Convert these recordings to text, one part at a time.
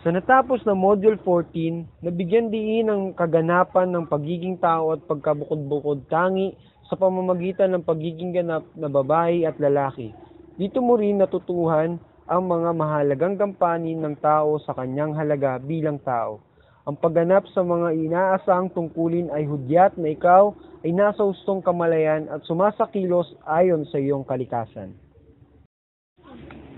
Sa natapos na Module 14, nabigyan diin ang kaganapan ng pagiging tao at pagkabukod-bukod tangi sa pamamagitan ng pagiging ganap na babae at lalaki. Dito mo rin natutuhan ang mga mahalagang gampanin ng tao sa kanyang halaga bilang tao. Ang pagganap sa mga inaasahang tungkulin ay hudyat na ikaw ay nasa hustong kamalayan at sumasakilos ayon sa iyong kalikasan.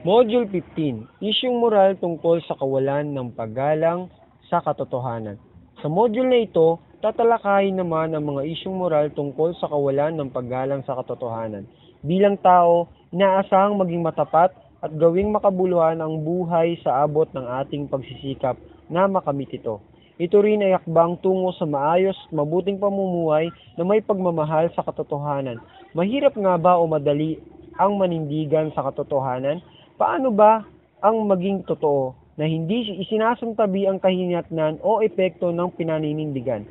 Module 15, Isyung moral tungkol sa kawalan ng paggalang sa katotohanan. Sa module na ito, tatalakayin naman ang mga isyung moral tungkol sa kawalan ng paggalang sa katotohanan. Bilang tao, inaasahang maging matapat at gawing makabuluhan ang buhay sa abot ng ating pagsisikap na makamit ito. Ito rin ay akbang tungo sa maayos at mabuting pamumuhay na may pagmamahal sa katotohanan. Mahirap nga ba o madali ang manindigan sa katotohanan? Paano ba ang maging totoo na hindi isinasantabi ang kahinatnan o epekto ng pinaninindigan?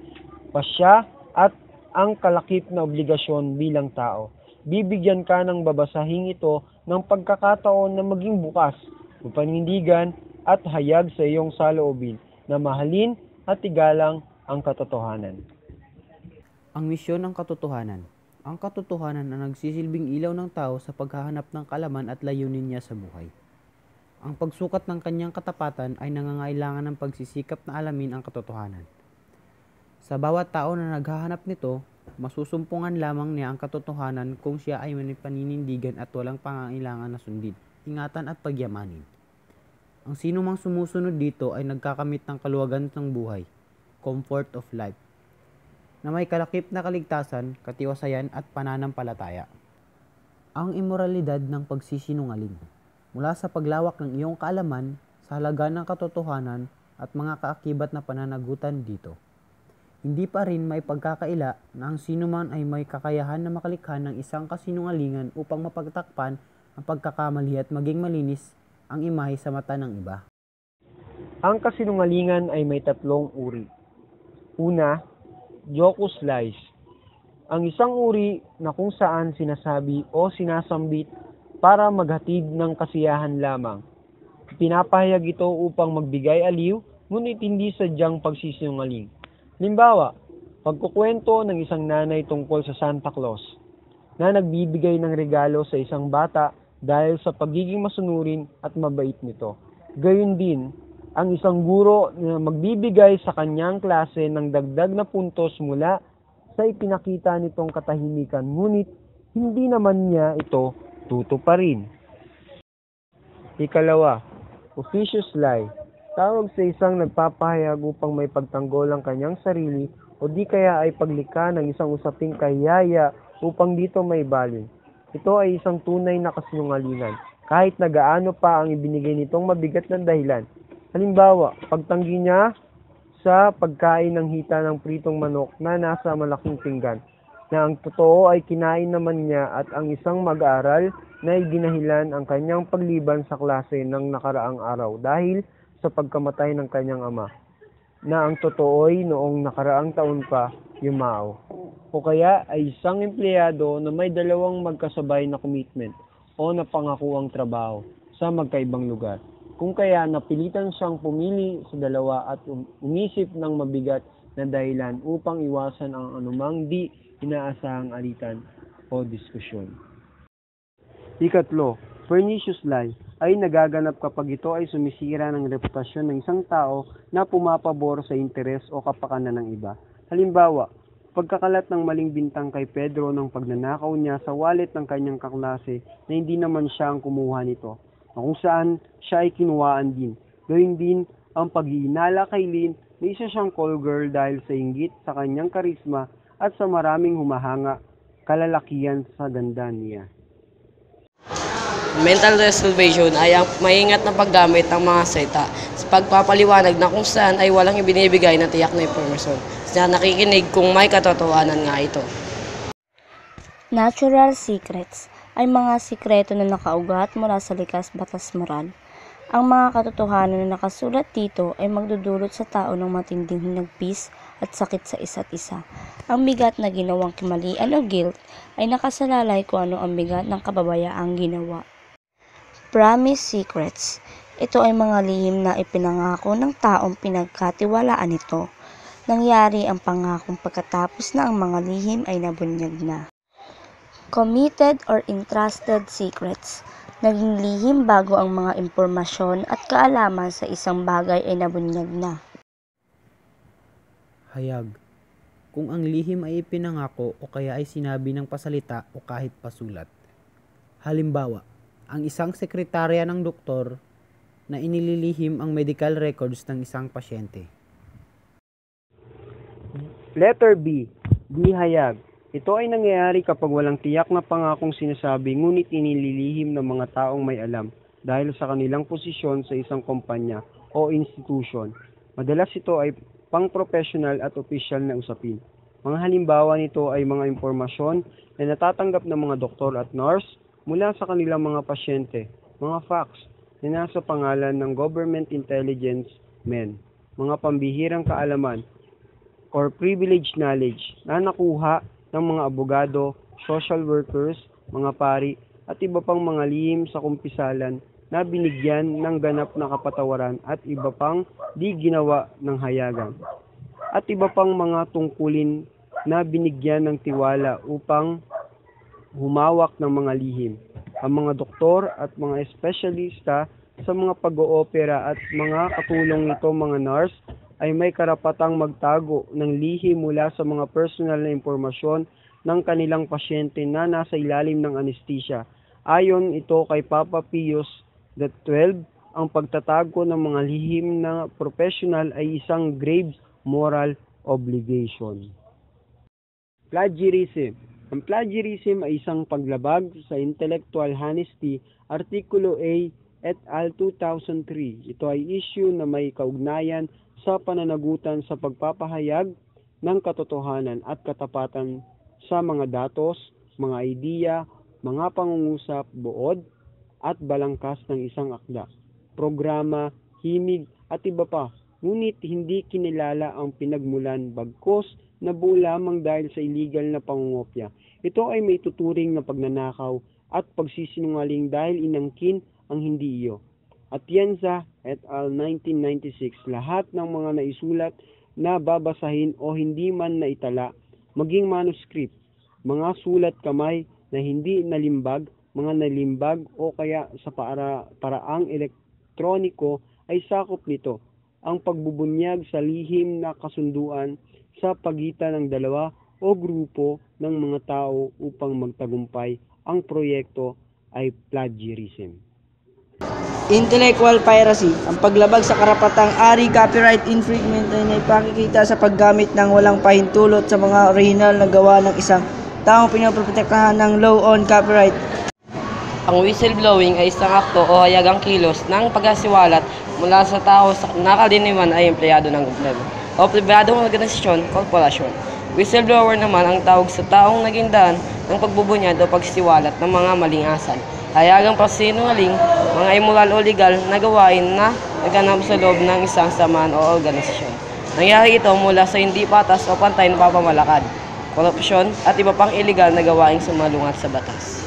Pasya at ang kalakip na obligasyon bilang tao. Bibigyan ka ng babasahing ito ng pagkakataon na maging bukas, mapanindigan at hayag sa iyong saloobin na mahalin at igalang ang katotohanan. Ang misyon ng katotohanan. Ang katotohanan ang nagsisilbing ilaw ng tao sa paghahanap ng kalaman at layunin niya sa buhay. Ang pagsukat ng kanyang katapatan ay nangangailangan ng pagsisikap na alamin ang katotohanan. Sa bawat tao na naghahanap nito, masusumpungan lamang niya ang katotohanan kung siya ay may paninindigan at walang pangangailangan na sundin, ingatan at pagyamanin. Ang sino mang sumusunod dito ay nagkakamit ng kaluwagan ng buhay, comfort of life, na may kalakip na kaligtasan, katiwasayan at pananampalataya. Ang imoralidad ng pagsisinungaling. Mula sa paglawak ng iyong kaalaman sa halaga ng katotohanan at mga kaakibat na pananagutan dito. Hindi pa rin may pagkakaila na ang sinuman ay may kakayahan na makalikha ng isang kasinungalingan upang mapagtakpan ang pagkakamali at maging malinis ang imahe sa mata ng iba. Ang kasinungalingan ay may tatlong uri. Una, Jocus lies. Ang isang uri na kung saan sinasabi o sinasambit para maghatid ng kasiyahan lamang. Pinapahayag ito upang magbigay aliw, ngunit hindi sadyang pagsisinungaling. Halimbawa, pagkukwento ng isang nanay tungkol sa Santa Claus na nagbibigay ng regalo sa isang bata dahil sa pagiging masunurin at mabait nito. Gayun din, ang isang guro na magbibigay sa kanyang klase ng dagdag na puntos mula sa ipinakita nitong katahimikan, ngunit hindi naman niya ito tutuparin. Ikalawa, officious lie. Tawag sa isang nagpapahayag upang may pagtanggol ang kanyang sarili o di kaya ay paglikha ng isang usaping kahiyaya upang dito may baling. Ito ay isang tunay na kasinungalingan, kahit na gaano pa ang ibinigay nitong mabigat na dahilan. Halimbawa, pagtanggi niya sa pagkain ng hita ng pritong manok na nasa malaking pinggan, na ang totoo ay kinain naman niya at ang isang mag-aaral na iginahilan ang kanyang pagliban sa klase ng nakaraang araw dahil sa pagkamatay ng kanyang ama, na ang totoo ay noong nakaraang taon pa yumao. O kaya ay isang empleyado na may dalawang magkasabay na commitment o napangakuang trabaho sa magkaibang lugar. Kung kaya napilitan siyang pumili sa dalawa at umisip ng mabigat na dahilan upang iwasan ang anumang di inaasahang alitan o diskusyon. Ikatlo, pernicious lie ay nagaganap kapag ito ay sumisira ng reputasyon ng isang tao na pumapabor sa interes o kapakanan ng iba. Halimbawa, pagkakalat ng maling bintang kay Pedro ng pagnanakaw niya sa wallet ng kanyang kaklase na hindi naman siya ang kumuha nito, na kung saan siya ay kinuhaan din. Gayun din ang pag-iinala kay Lynn na isa siyang call girl dahil sa inggit sa kanyang karisma at sa maraming humahanga kalalakihan sa ganda niya. Mental reservation ay ang maingat na paggamit ng mga salita sa pagpapaliwanag na kung saan ay walang ibinibigay na tiyak na impormasyon na nakikinig kung may katotohanan nga ito. Natural secrets ay mga sikreto na nakaugat mula sa likas batas moral. Ang mga katotohanan na nakasulat dito ay magdudulot sa tao ng matinding hinagpis at sakit sa isa't isa. Ang bigat na ginawang kamalian o guilt ay nakasalalay kung ano ang bigat ng kababayaang ginawa. Promise secrets. Ito ay mga lihim na ipinangako ng taong pinagkatiwalaan nito. Nangyari ang pangakong pagkatapos na ang mga lihim ay nabunyag na. Committed or entrusted secrets. Naging lihim bago ang mga impormasyon at kaalaman sa isang bagay ay nabunyag na. Hayag. Kung ang lihim ay ipinangako o kaya ay sinabi ng pasalita o kahit pasulat. Halimbawa, ang isang sekretarya ng doktor na inililihim ang medical records ng isang pasyente. Letter B. Di hayag. Ito ay nangyayari kapag walang tiyak na pangakong sinasabi ngunit inililihim ng mga taong may alam dahil sa kanilang posisyon sa isang kumpanya o institusyon. Madalas ito ay pang-professional at opisyal na usapin. Mga halimbawa nito ay mga impormasyon na natatanggap ng mga doktor at nurse mula sa kanilang mga pasyente, mga facts na nasa pangalan ng government intelligence men, mga pambihirang kaalaman or privileged knowledge na nakuha ng mga abogado, social workers, mga pari at iba pang mga lihim sa kumpisalan na binigyan ng ganap na kapatawaran at iba pang di ginawa ng hayagan. At iba pang mga tungkulin na binigyan ng tiwala upang humawak ng mga lihim. Ang mga doktor at mga espesyalista sa mga pag-oopera at mga katulong nito mga nurse ay may karapatang magtago ng lihim mula sa mga personal na impormasyon ng kanilang pasyente na nasa ilalim ng anesthesia. Ayon ito kay Papa Pius XII, ang pagtatago ng mga lihim na professional ay isang grave moral obligation. Plagiarism. Ang plagiarism ay isang paglabag sa intellectual honesty, Artikulo A et al. 2003. Ito ay issue na may kaugnayan sa pananagutan sa pagpapahayag ng katotohanan at katapatan sa mga datos, mga idea, mga pangungusap, buod at balangkas ng isang akda, programa, himig at iba pa. Ngunit hindi kinilala ang pinagmulan bagkos na buo lamang dahil sa illegal na pangungopya. Ito ay may tuturing na pagnanakaw at pagsisinungaling dahil inangkin ang hindi iyo. Atienza et al. 1996, lahat ng mga naisulat na babasahin o hindi man naitala, maging manuscript, mga sulat kamay na hindi nalimbag, mga nalimbag o kaya sa paraang elektroniko ay sakop nito ang pagbubunyag sa lihim na kasunduan sa pagitan ng dalawa o grupo ng mga tao upang magtagumpay. Ang proyekto ay plagiarism. Intellectual piracy, ang paglabag sa karapatang ari, copyright infringement ay naipakikita sa paggamit ng walang pahintulot sa mga orihinal na gawa ng isang taong pinoprotektahan ng law on copyright. Ang whistleblowing ay isang akto o hayagang kilos ng pagkasiwalat mula sa tao sa nakaliniwan ay empleyado ng gobyerno o pribadong organisasyon, korporasyon. Whistleblower naman ang tawag sa taong naging daan ng pagbubunyad o pagsiwalat ng mga maling asal, hayagang pasinungaling, mga immoral o legal na gawain na naganap sa loob ng isang samahan o organisasyon. Nangyari ito mula sa hindi patas o pantay na pamamalakad, korupsyon at iba pang illegal na gawaing sumalungat sa batas.